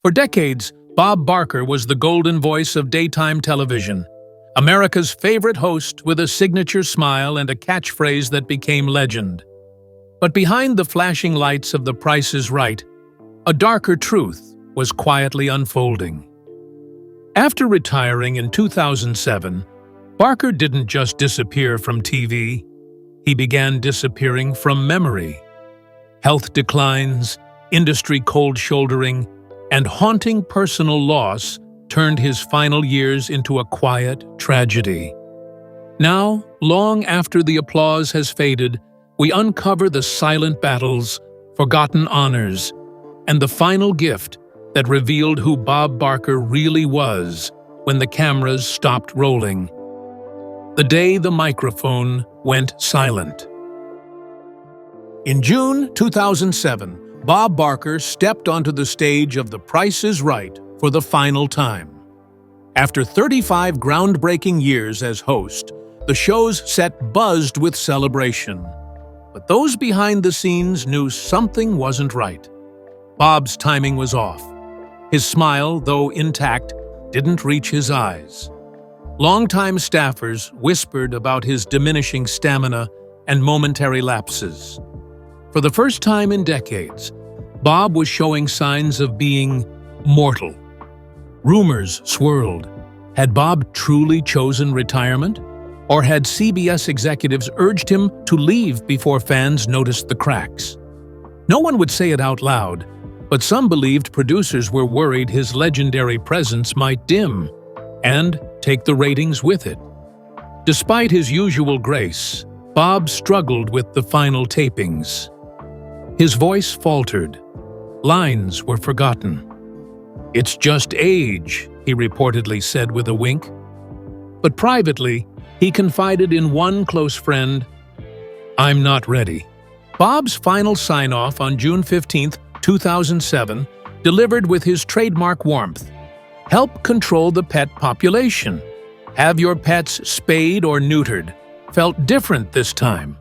For decades, Bob Barker was the golden voice of daytime television, America's favorite host with a signature smile and a catchphrase that became legend. But behind the flashing lights of The Price is Right, a darker truth was quietly unfolding. After retiring in 2007, Barker didn't just disappear from TV, he began disappearing from memory. Health declines, industry cold-shouldering, and haunting personal loss turned his final years into a quiet tragedy. Now, long after the applause has faded, we uncover the silent battles, forgotten honors, and the final gift that revealed who Bob Barker really was when the cameras stopped rolling. The day the microphone went silent. In June 2007, Bob Barker stepped onto the stage of The Price is Right for the final time. After 35 groundbreaking years as host, the show's set buzzed with celebration. But those behind the scenes knew something wasn't right. Bob's timing was off. His smile, though intact, didn't reach his eyes. Longtime staffers whispered about his diminishing stamina and momentary lapses. For the first time in decades, Bob was showing signs of being mortal. Rumors swirled. Had Bob truly chosen retirement? Or had CBS executives urged him to leave before fans noticed the cracks? No one would say it out loud, but some believed producers were worried his legendary presence might dim and take the ratings with it. Despite his usual grace, Bob struggled with the final tapings. His voice faltered. Lines were forgotten. "It's just age," he reportedly said with a wink. But privately, he confided in one close friend, "I'm not ready." Bob's final sign-off on June 15, 2007, delivered with his trademark warmth. Help control the pet population. Have your pets spayed or neutered. Felt different this time.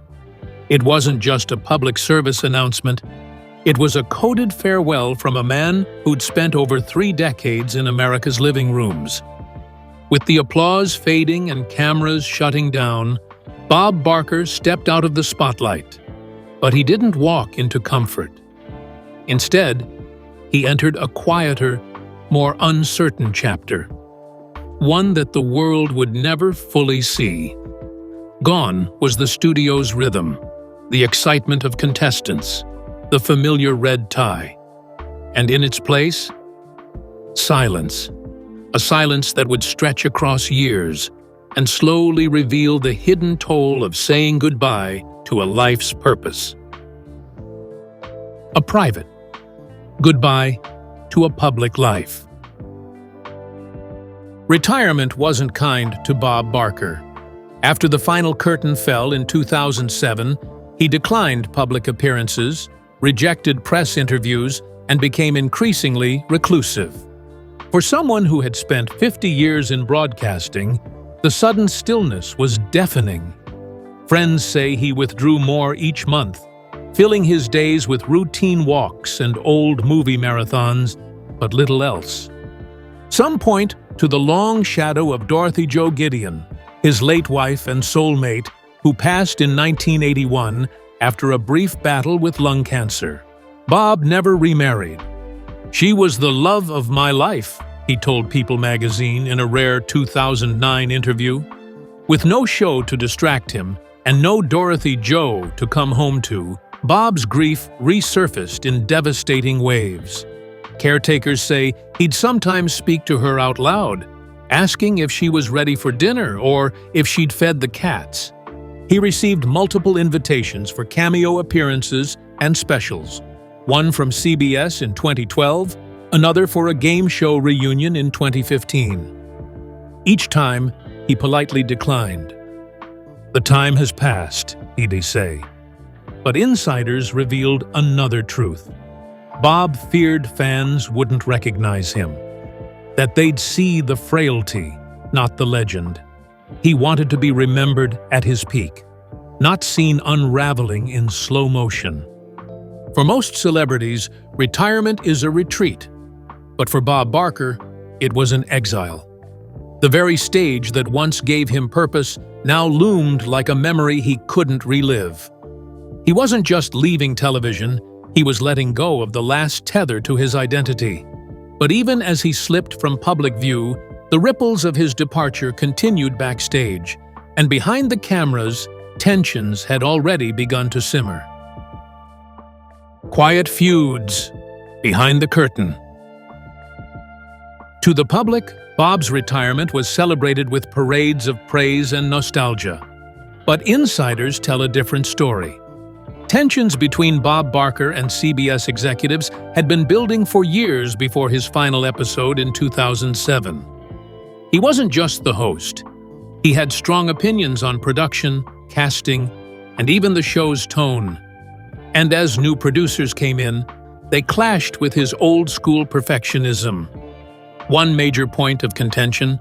It wasn't just a public service announcement. It was a coded farewell from a man who'd spent over 3 decades in America's living rooms. With the applause fading and cameras shutting down, Bob Barker stepped out of the spotlight. But he didn't walk into comfort. Instead, he entered a quieter, more uncertain chapter. One that the world would never fully see. Gone was the studio's rhythm, the excitement of contestants, the familiar red tie. And in its place, silence. A silence that would stretch across years and slowly reveal the hidden toll of saying goodbye to a life's purpose. A private goodbye to a public life. Retirement wasn't kind to Bob Barker. After the final curtain fell in 2007, he declined public appearances, rejected press interviews, and became increasingly reclusive. For someone who had spent 50 years in broadcasting, the sudden stillness was deafening. Friends say he withdrew more each month, filling his days with routine walks and old movie marathons, but little else. Some point to the long shadow of Dorothy Jo, his late wife and soulmate, who passed in 1981 after a brief battle with lung cancer. Bob never remarried. "She was the love of my life," he told People magazine in a rare 2009 interview. With no show to distract him and no Dorothy Jo to come home to, Bob's grief resurfaced in devastating waves. Caretakers say he'd sometimes speak to her out loud, asking if she was ready for dinner or if she'd fed the cats. He received multiple invitations for cameo appearances and specials, one from CBS in 2012, another for a game show reunion in 2015. Each time, he politely declined. "The time has passed," he'd say. But insiders revealed another truth. Bob feared fans wouldn't recognize him, that they'd see the frailty, not the legend. He wanted to be remembered at his peak, not seen unraveling in slow motion. For most celebrities, retirement is a retreat. But for Bob Barker, it was an exile. The very stage that once gave him purpose now loomed like a memory he couldn't relive. He wasn't just leaving television, he was letting go of the last tether to his identity. But even as he slipped from public view, the ripples of his departure continued backstage, and behind the cameras, tensions had already begun to simmer. Quiet feuds behind the curtain. To the public, Bob's retirement was celebrated with parades of praise and nostalgia. But insiders tell a different story. Tensions between Bob Barker and CBS executives had been building for years before his final episode in 2007. He wasn't just the host. He had strong opinions on production, casting, and even the show's tone. And as new producers came in, they clashed with his old-school perfectionism. One major point of contention,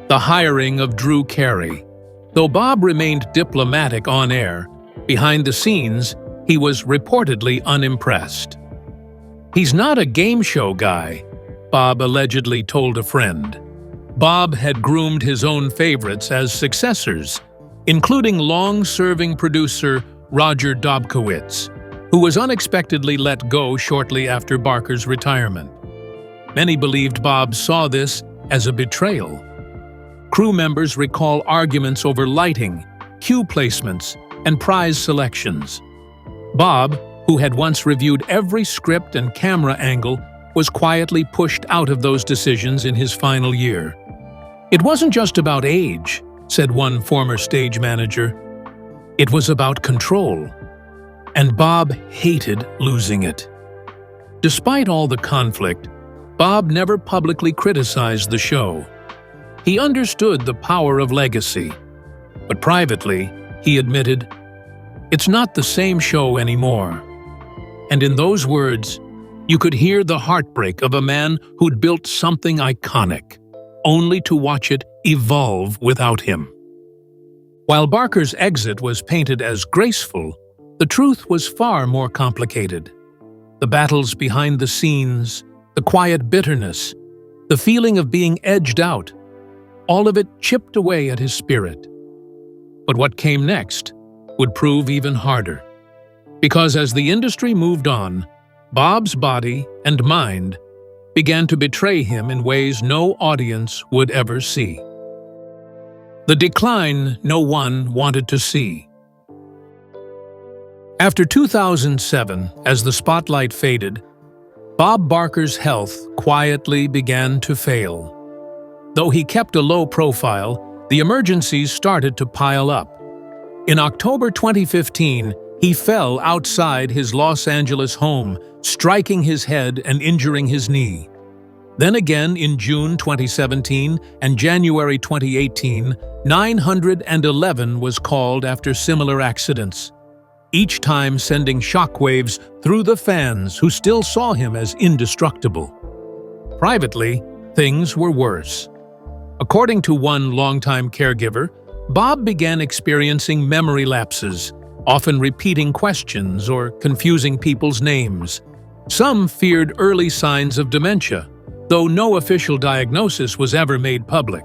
the hiring of Drew Carey. Though Bob remained diplomatic on air, behind the scenes, he was reportedly unimpressed. "He's not a game show guy," Bob allegedly told a friend. Bob had groomed his own favorites as successors, including long-serving producer Roger Dobkowitz, who was unexpectedly let go shortly after Barker's retirement. Many believed Bob saw this as a betrayal. Crew members recall arguments over lighting, cue placements, and prize selections. Bob, who had once reviewed every script and camera angle, was quietly pushed out of those decisions in his final year. "It wasn't just about age," said one former stage manager. "It was about control." And Bob hated losing it. Despite all the conflict, Bob never publicly criticized the show. He understood the power of legacy. But privately, he admitted, "It's not the same show anymore." And in those words, you could hear the heartbreak of a man who'd built something iconic, only to watch it evolve without him. While Barker's exit was painted as graceful, the truth was far more complicated. The battles behind the scenes, the quiet bitterness, the feeling of being edged out, all of it chipped away at his spirit. But what came next would prove even harder. Because as the industry moved on, Bob's body and mind began to betray him in ways no audience would ever see. The decline no one wanted to see. After 2007, as the spotlight faded, Bob Barker's health quietly began to fail. Though he kept a low profile, the emergencies started to pile up. In October 2015, he fell outside his Los Angeles home, striking his head and injuring his knee. Then again in June 2017 and January 2018, 911 was called after similar accidents, each time sending shockwaves through the fans who still saw him as indestructible. Privately, things were worse. According to one longtime caregiver, Bob began experiencing memory lapses, often repeating questions or confusing people's names. Some feared early signs of dementia, though no official diagnosis was ever made public.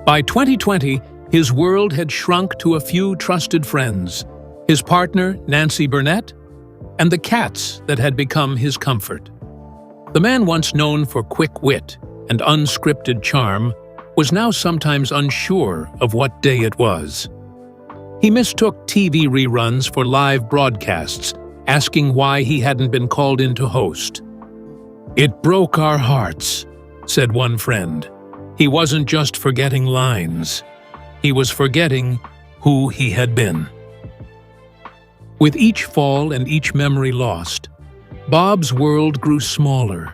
By 2020, his world had shrunk to a few trusted friends, his partner, Nancy Burnett, and the cats that had become his comfort. The man once known for quick wit and unscripted charm was now sometimes unsure of what day it was. He mistook TV reruns for live broadcasts, asking why he hadn't been called in to host. "It broke our hearts," said one friend. He wasn't just forgetting lines. He was forgetting who he had been. With each fall and each memory lost, Bob's world grew smaller.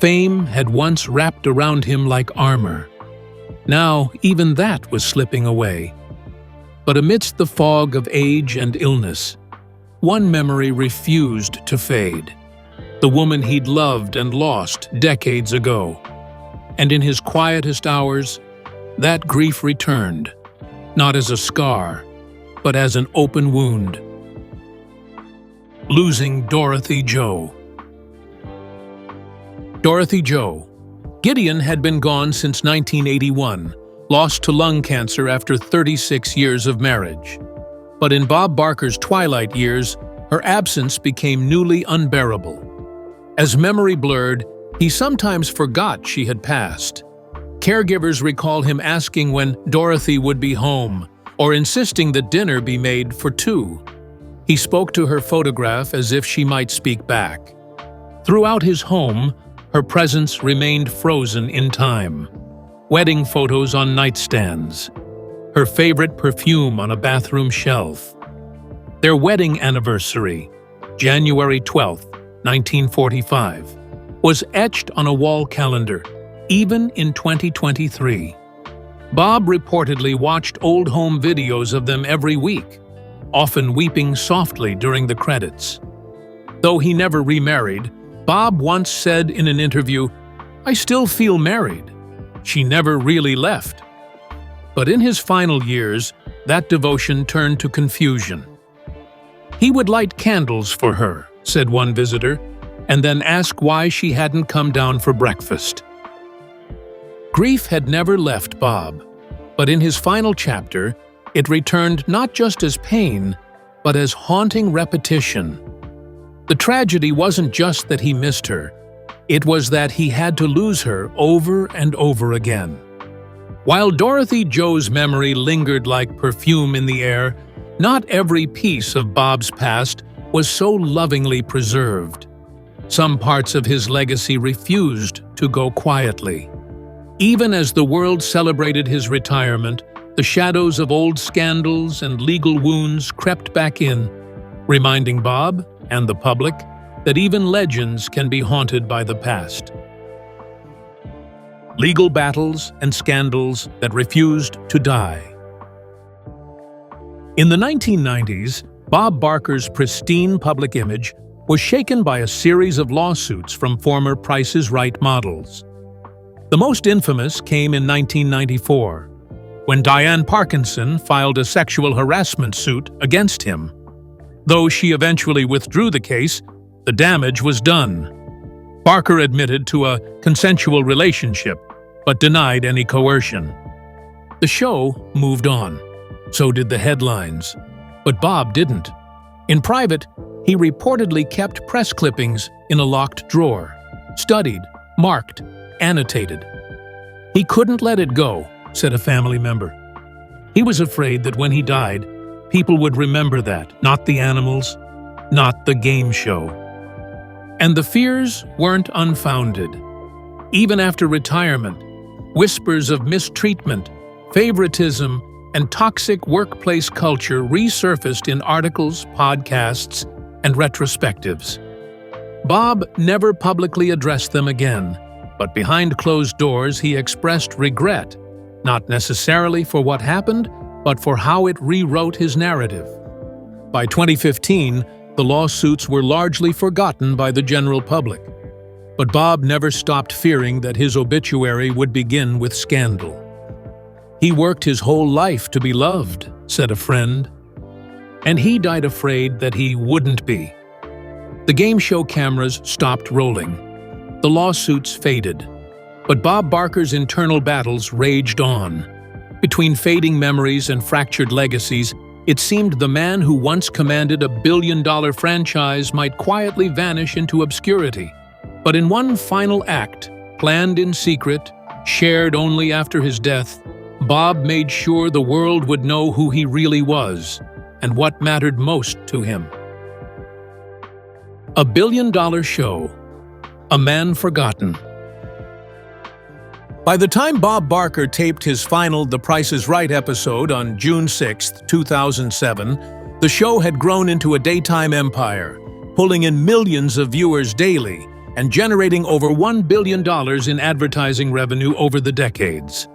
Fame had once wrapped around him like armor. Now, even that was slipping away. But amidst the fog of age and illness, one memory refused to fade. The woman he'd loved and lost decades ago. And in his quietest hours, that grief returned, not as a scar, but as an open wound. Losing Dorothy Jo. Dorothy Jo. Gideon had been gone since 1981, lost to lung cancer after 36 years of marriage. But in Bob Barker's twilight years, her absence became newly unbearable. As memory blurred, he sometimes forgot she had passed. Caregivers recall him asking when Dorothy would be home, or insisting that dinner be made for two. He spoke to her photograph as if she might speak back. Throughout his home, her presence remained frozen in time. Wedding photos on nightstands, her favorite perfume on a bathroom shelf. Their wedding anniversary, January 12, 1945, was etched on a wall calendar, even in 2023. Bob reportedly watched old home videos of them every week, often weeping softly during the credits. Though he never remarried, Bob once said in an interview, "I still feel married. She never really left." But in his final years, that devotion turned to confusion. He would light candles for her, said one visitor, and then ask why she hadn't come down for breakfast. Grief had never left Bob, but in his final chapter, it returned not just as pain, but as haunting repetition. The tragedy wasn't just that he missed her, it was that he had to lose her over and over again. While Dorothy Jo's memory lingered like perfume in the air, not every piece of Bob's past was so lovingly preserved. Some parts of his legacy refused to go quietly. Even as the world celebrated his retirement, the shadows of old scandals and legal wounds crept back in, reminding Bob and the public that even legends can be haunted by the past. Legal battles and scandals that refused to die. In the 1990s, Bob Barker's pristine public image was shaken by a series of lawsuits from former Price is Right models. The most infamous came in 1994, when Diane Parkinson filed a sexual harassment suit against him. Though she eventually withdrew the case, the damage was done. Barker admitted to a consensual relationship, but denied any coercion. The show moved on. So did the headlines. But Bob didn't. In private, he reportedly kept press clippings in a locked drawer, studied, marked, annotated. He couldn't let it go, said a family member. He was afraid that when he died, people would remember that, not the animals, not the game show. And the fears weren't unfounded. Even after retirement, whispers of mistreatment, favoritism, and toxic workplace culture resurfaced in articles, podcasts, and retrospectives. Bob never publicly addressed them again, but behind closed doors he expressed regret, not necessarily for what happened, but for how it rewrote his narrative. By 2015, the lawsuits were largely forgotten by the general public. But Bob never stopped fearing that his obituary would begin with scandal. He worked his whole life to be loved, said a friend. And he died afraid that he wouldn't be. The game show cameras stopped rolling. The lawsuits faded. But Bob Barker's internal battles raged on. Between fading memories and fractured legacies, it seemed the man who once commanded a billion-dollar franchise might quietly vanish into obscurity. But in one final act, planned in secret, shared only after his death, Bob made sure the world would know who he really was and what mattered most to him. A billion-dollar show. A man forgotten. By the time Bob Barker taped his final The Price is Right episode on June 6, 2007, the show had grown into a daytime empire, pulling in millions of viewers daily and generating over $1 billion in advertising revenue over the decades.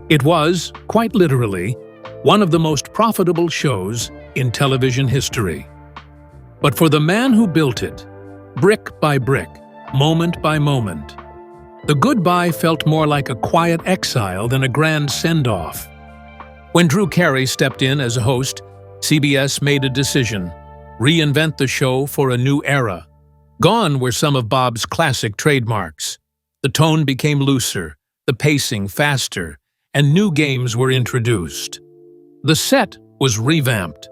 It was, quite literally, one of the most profitable shows in television history. But for the man who built it, brick by brick, moment by moment, the goodbye felt more like a quiet exile than a grand send-off. When Drew Carey stepped in as a host, CBS made a decision: reinvent the show for a new era. Gone were some of Bob's classic trademarks. The tone became looser, the pacing faster, and new games were introduced. The set was revamped.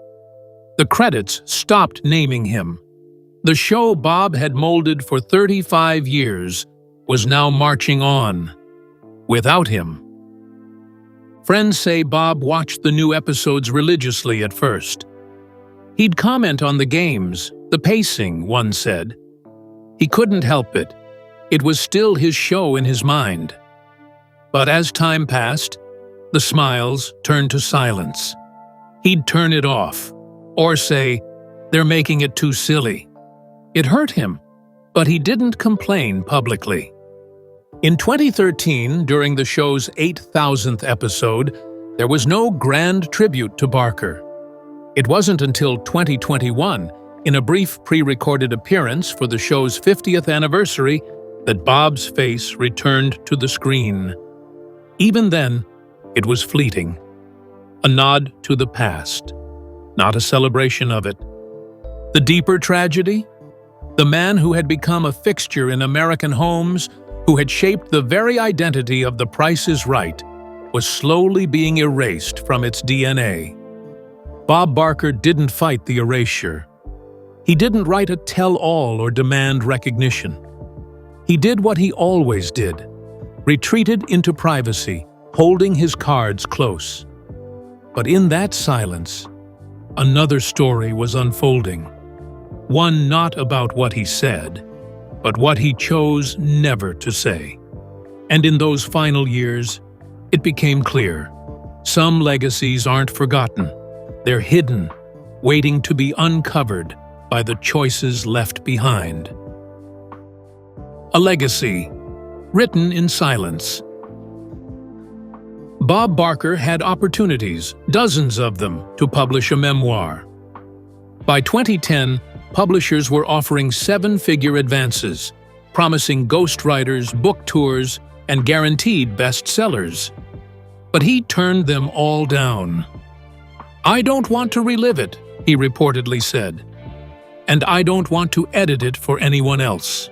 The credits stopped naming him. The show Bob had molded for 35 years was now marching on, without him. Friends say Bob watched the new episodes religiously at first. He'd comment on the games, the pacing, one said. He couldn't help it. It was still his show in his mind. But as time passed, the smiles turned to silence. He'd turn it off, or say, "They're making it too silly." It hurt him, but he didn't complain publicly. In 2013, during the show's 8,000th episode, there was no grand tribute to Barker. It wasn't until 2021, in a brief pre-recorded appearance for the show's 50th anniversary, that Bob's face returned to the screen. Even then, it was fleeting. A nod to the past, not a celebration of it. The deeper tragedy? The man who had become a fixture in American homes, who had shaped the very identity of The Price is Right, was slowly being erased from its DNA. Bob Barker didn't fight the erasure. He didn't write a tell-all or demand recognition. He did what he always did, retreated into privacy, holding his cards close. But in that silence, another story was unfolding. One not about what he said, but what he chose never to say. And in those final years, it became clear. Some legacies aren't forgotten. They're hidden, waiting to be uncovered by the choices left behind. A legacy, written in silence. Bob Barker had opportunities, dozens of them, to publish a memoir. By 2010, publishers were offering 7-figure advances, promising ghostwriters, book tours, and guaranteed bestsellers. But he turned them all down. "I don't want to relive it," he reportedly said, "and I don't want to edit it for anyone else."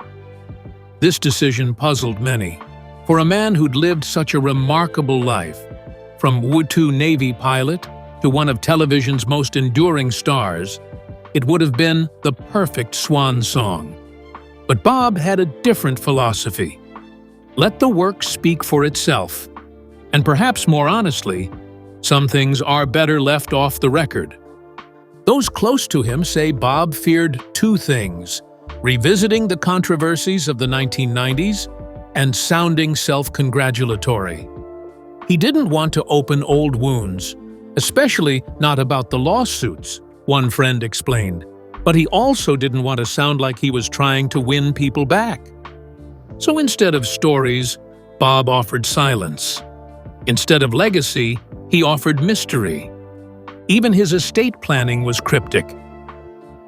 This decision puzzled many. For a man who'd lived such a remarkable life, from Wutu Navy pilot to one of television's most enduring stars, it would have been the perfect swan song. But Bob had a different philosophy. Let the work speak for itself. And perhaps more honestly, some things are better left off the record. Those close to him say Bob feared two things: revisiting the controversies of the 1990s and sounding self-congratulatory. He didn't want to open old wounds, especially not about the lawsuits, one friend explained, but he also didn't want to sound like he was trying to win people back. So instead of stories, Bob offered silence. Instead of legacy, he offered mystery. Even his estate planning was cryptic.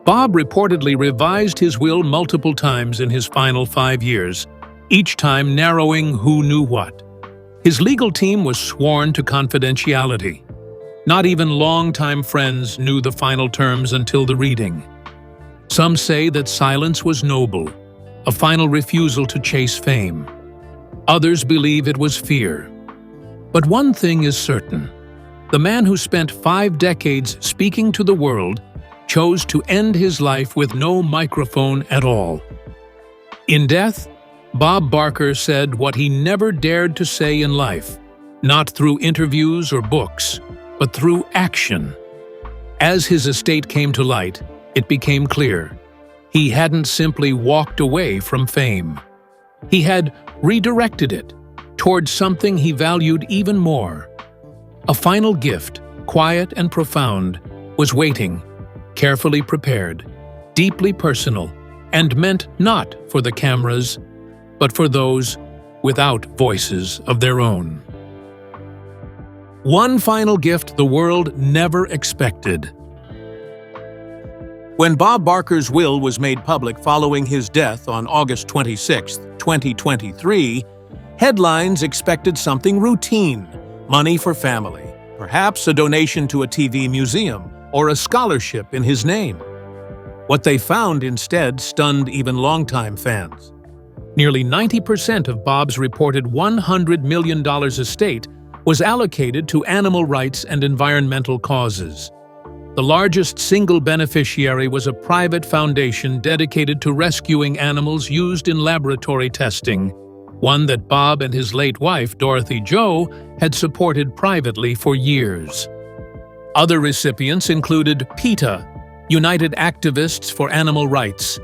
Bob reportedly revised his will multiple times in his final 5 years, each time narrowing who knew what. His legal team was sworn to confidentiality. Not even longtime friends knew the final terms until the reading. Some say that silence was noble, a final refusal to chase fame. Others believe it was fear. But one thing is certain. The man who spent 5 decades speaking to the world chose to end his life with no microphone at all. In death, Bob Barker said what he never dared to say in life, not through interviews or books, but through action. As his estate came to light, it became clear. He hadn't simply walked away from fame. He had redirected it towards something he valued even more. A final gift, quiet and profound, was waiting, carefully prepared, deeply personal, and meant not for the cameras, but for those without voices of their own. One final gift the world never expected. When Bob Barker's will was made public following his death on August 26, 2023, headlines expected something routine: money for family, perhaps a donation to a TV museum, or a scholarship in his name. What they found instead stunned even longtime fans. Nearly 90% of Bob's reported $100 million estate was allocated to animal rights and environmental causes. The largest single beneficiary was a private foundation dedicated to rescuing animals used in laboratory testing, one that Bob and his late wife, Dorothy Jo, had supported privately for years. Other recipients included PETA, United Activists for Animal Rights,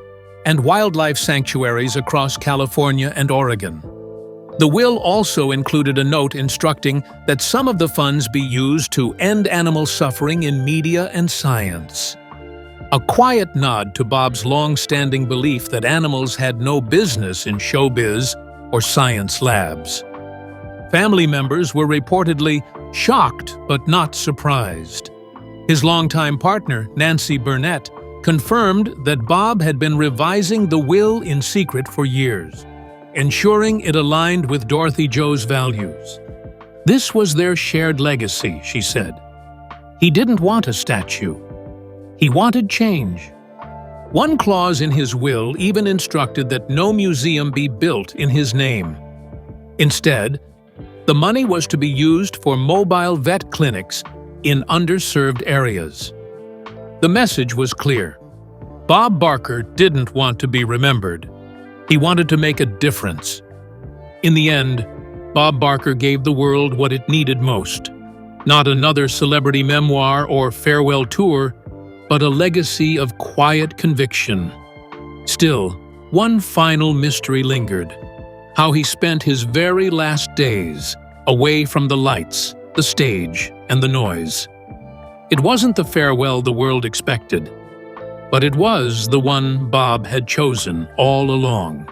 and wildlife sanctuaries across California and Oregon. The will also included a note instructing that some of the funds be used to end animal suffering in media and science. A quiet nod to Bob's long-standing belief that animals had no business in showbiz or science labs. Family members were reportedly shocked but not surprised. His longtime partner, Nancy Burnett, confirmed that Bob had been revising the will in secret for years, ensuring it aligned with Dorothy Jo's values. This was their shared legacy, she said. He didn't want a statue. He wanted change. One clause in his will even instructed that no museum be built in his name. Instead, the money was to be used for mobile vet clinics in underserved areas. The message was clear. Bob Barker didn't want to be remembered. He wanted to make a difference. In the end, Bob Barker gave the world what it needed most. Not another celebrity memoir or farewell tour, but a legacy of quiet conviction. Still, one final mystery lingered: how he spent his very last days away from the lights, the stage, and the noise. It wasn't the farewell the world expected, but it was the one Bob had chosen all along.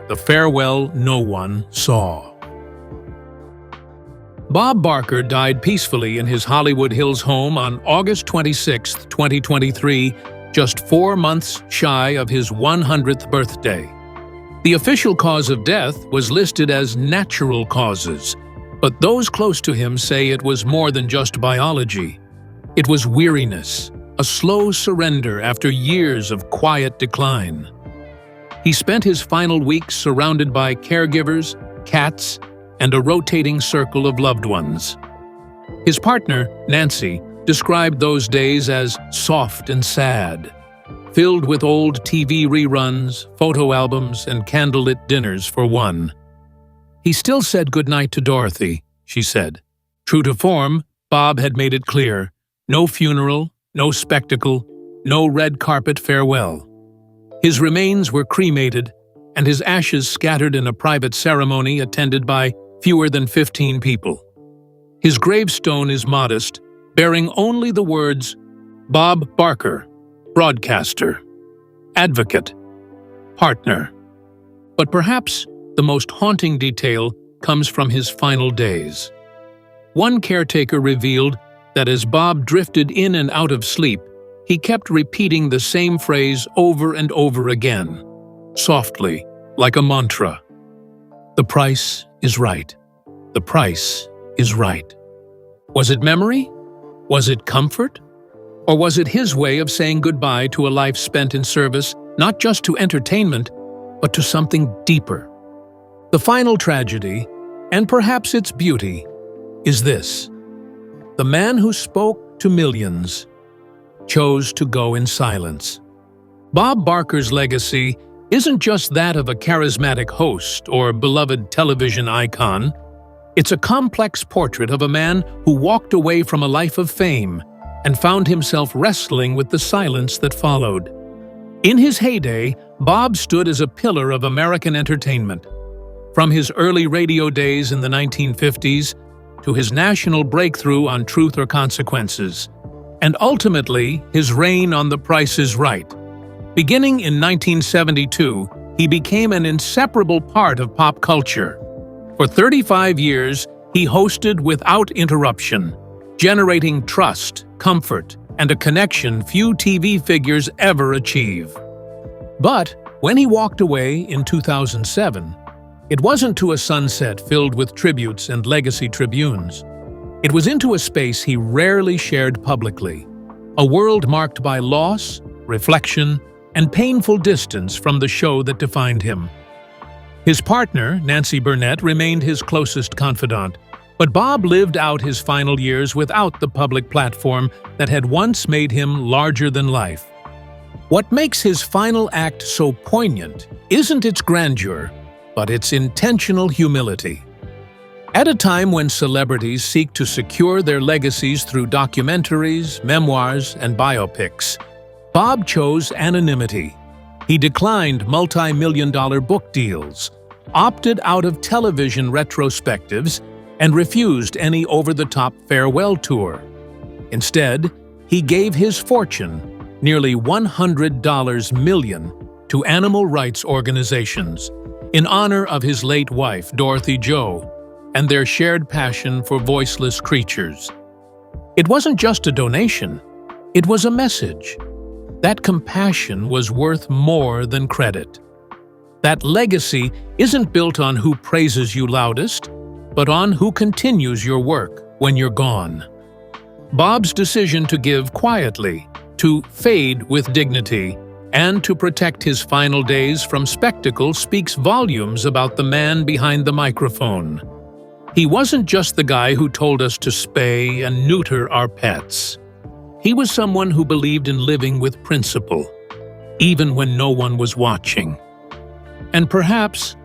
The farewell no one saw. Bob Barker died peacefully in his Hollywood Hills home on August 26, 2023, just 4 months shy of his 100th birthday. The official cause of death was listed as natural causes, but those close to him say it was more than just biology. It was weariness, a slow surrender after years of quiet decline. He spent his final weeks surrounded by caregivers, cats, and a rotating circle of loved ones. His partner, Nancy, described those days as soft and sad, filled with old TV reruns, photo albums, and candlelit dinners for one. He still said goodnight to Dorothy, she said. True to form, Bob had made it clear: no funeral, no spectacle, no red carpet farewell. His remains were cremated, and his ashes scattered in a private ceremony attended by fewer than 15 people. His gravestone is modest, bearing only the words, Bob Barker, broadcaster, advocate, partner. But perhaps the most haunting detail comes from his final days. One caretaker revealed that as Bob drifted in and out of sleep, he kept repeating the same phrase over and over again, softly, like a mantra. The price is right. The price is right. Was it memory? Was it comfort? Or was it his way of saying goodbye to a life spent in service, not just to entertainment, but to something deeper? The final tragedy, and perhaps its beauty, is this: the man who spoke to millions chose to go in silence. Bob Barker's legacy isn't just that of a charismatic host or beloved television icon. It's a complex portrait of a man who walked away from a life of fame and found himself wrestling with the silence that followed. In his heyday, Bob stood as a pillar of American entertainment. From his early radio days in the 1950s to his national breakthrough on Truth or Consequences, and ultimately his reign on The Price is Right. Beginning in 1972, he became an inseparable part of pop culture. For 35 years, he hosted without interruption, generating trust, comfort, and a connection few TV figures ever achieve. But when he walked away in 2007, it wasn't to a sunset filled with tributes and legacy tribunes. It was into a space he rarely shared publicly, a world marked by loss, reflection, and painful distance from the show that defined him. His partner, Nancy Burnett, remained his closest confidant, but Bob lived out his final years without the public platform that had once made him larger than life. What makes his final act so poignant isn't its grandeur, but its intentional humility. At a time when celebrities seek to secure their legacies through documentaries, memoirs, and biopics, Bob chose anonymity. He declined multi-million-dollar book deals, opted out of television retrospectives, and refused any over-the-top farewell tour. Instead, he gave his fortune, nearly $100 million, to animal rights organizations in honor of his late wife, Dorothy Jo, and their shared passion for voiceless creatures. It wasn't just a donation, it was a message. That compassion was worth more than credit. That legacy isn't built on who praises you loudest, but on who continues your work when you're gone. Bob's decision to give quietly, to fade with dignity, and to protect his final days from spectacle speaks volumes about the man behind the microphone. He wasn't just the guy who told us to spay and neuter our pets. He was someone who believed in living with principle, even when no one was watching. And perhaps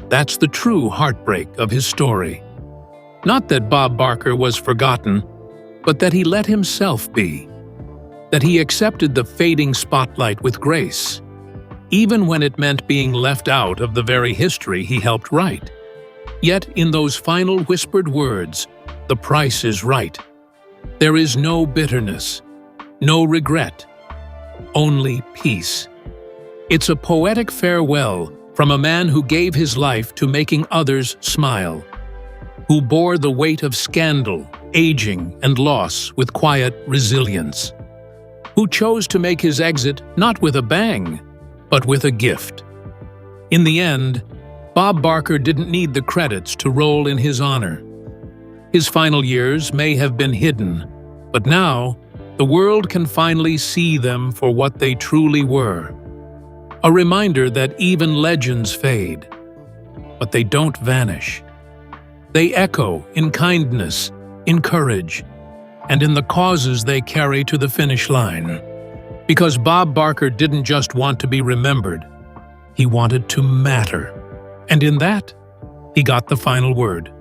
that's the true heartbreak of his story. Not that Bob Barker was forgotten, but that he let himself be. That he accepted the fading spotlight with grace, even when it meant being left out of the very history he helped write. Yet in those final whispered words, the price is right. There is no bitterness, no regret, only peace. It's a poetic farewell from a man who gave his life to making others smile, who bore the weight of scandal, aging, and loss with quiet resilience, who chose to make his exit not with a bang, but with a gift. In the end, Bob Barker didn't need the credits to roll in his honor. His final years may have been hidden, but now the world can finally see them for what they truly were. A reminder that even legends fade, but they don't vanish. They echo in kindness, in courage, and in the causes they carry to the finish line. Because Bob Barker didn't just want to be remembered, he wanted to matter. And in that, he got the final word.